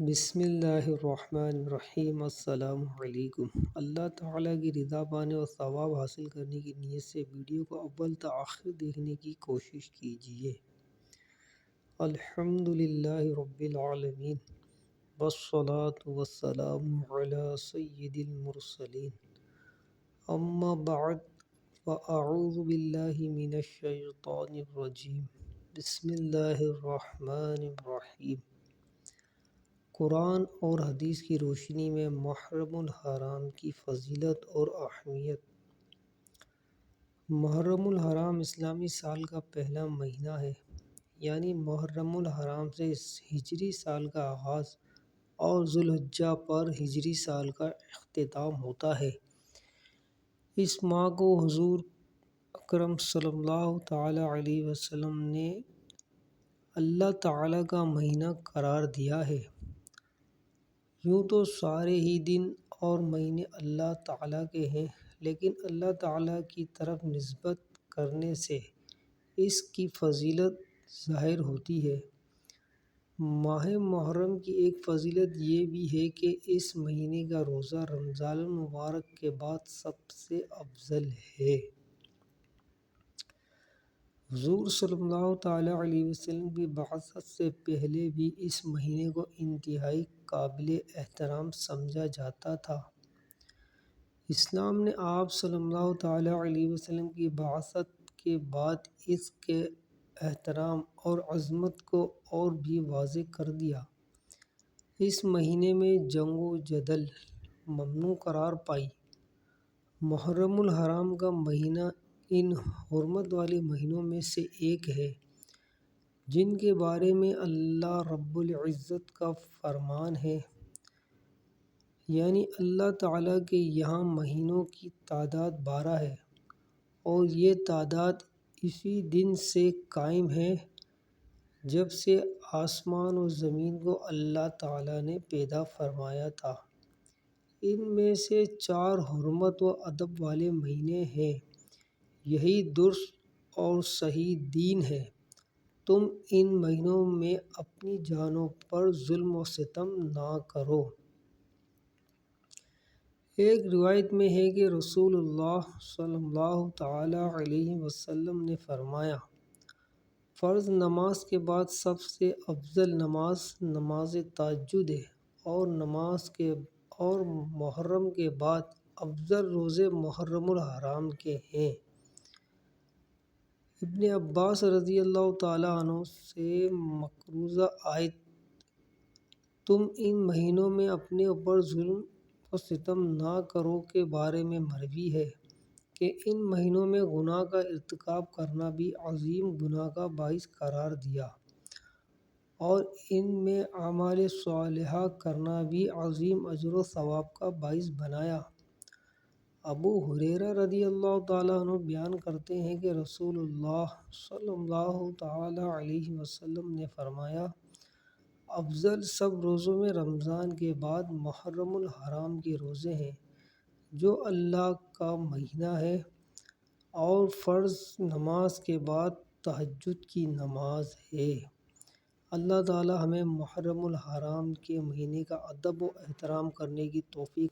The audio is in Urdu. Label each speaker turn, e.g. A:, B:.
A: بسم اللہ الرحمن الرحیم۔ السلام علیکم۔ اللہ تعالیٰ کی رضا پانے اور ثواب حاصل کرنے کی نیت سے ویڈیو کو اول تا آخر دیکھنے کی کوشش کیجیے۔ الحمدللہ رب العالمین والصلاة والسلام علی سید المرسلین، اما بعد فاعوذ باللہ من الشیطان الرجیم، بسم اللہ الرحمن الرحیم۔ قرآن اور حدیث کی روشنی میں محرم الحرام کی فضیلت اور اہمیت۔ محرم الحرام اسلامی سال کا پہلا مہینہ ہے، یعنی محرم الحرام سے ہجری سال کا آغاز اور ذوالحجہ پر ہجری سال کا اختتام ہوتا ہے۔ اس ماہ کو حضور اکرم صلی اللہ تعالیٰ علیہ وسلم نے اللہ تعالیٰ کا مہینہ قرار دیا ہے۔ یوں تو سارے ہی دن اور مہینے اللہ تعالیٰ کے ہیں، لیکن اللہ تعالیٰ کی طرف نسبت کرنے سے اس کی فضیلت ظاہر ہوتی ہے۔ ماہ محرم کی ایک فضیلت یہ بھی ہے کہ اس مہینے کا روزہ رمضان المبارک کے بعد سب سے افضل ہے۔ حضور صلی اللہ تعالیٰ علیہ وسلم کی بعثت سے پہلے بھی اس مہینے کو انتہائی قابل احترام سمجھا جاتا تھا۔ اسلام نے آپ صلی اللہ تعالیٰ علیہ وسلم کی بعثت کے بعد اس کے احترام اور عظمت کو اور بھی واضح کر دیا۔ اس مہینے میں جنگ و جدل ممنوع قرار پائی۔ محرم الحرام کا مہینہ ان حرمت والے مہینوں میں سے ایک ہے جن کے بارے میں اللہ رب العزت کا فرمان ہے، یعنی اللہ تعالیٰ کے یہاں مہینوں کی تعداد 12 ہے اور یہ تعداد اسی دن سے قائم ہے جب سے آسمان و زمین کو اللہ تعالیٰ نے پیدا فرمایا تھا۔ ان میں سے 4 حرمت و ادب والے مہینے ہیں۔ یہی درست اور صحیح دین ہے۔ تم ان مہینوں میں اپنی جانوں پر ظلم و ستم نہ کرو۔ ایک روایت میں ہے کہ رسول اللہ صلی اللہ تعالیٰ علیہ وسلم نے فرمایا، فرض نماز کے بعد سب سے افضل نماز نماز تہجد ہے، اور محرم کے بعد افضل روزے محرم الحرام کے ہیں۔ ابن عباس رضی اللہ تعالیٰ عنہ سے مقروضہ آیت تم ان مہینوں میں اپنے اوپر ظلم و ستم نہ کرو کے بارے میں مروی ہے کہ ان مہینوں میں گناہ کا ارتکاب کرنا بھی عظیم گناہ کا باعث قرار دیا اور ان میں اعمال صالحہ کرنا بھی عظیم اجر و ثواب کا باعث بنایا۔ ابو ہریرہ رضی اللہ تعالیٰ عنہ بیان کرتے ہیں کہ رسول اللہ صلی اللہ تعالیٰ علیہ وسلم نے فرمایا، افضل سب روزوں میں رمضان کے بعد محرم الحرام کے روزے ہیں جو اللہ کا مہینہ ہے، اور فرض نماز کے بعد تہجد کی نماز ہے۔ اللہ تعالیٰ ہمیں محرم الحرام کے مہینے کا ادب و احترام کرنے کی توفیق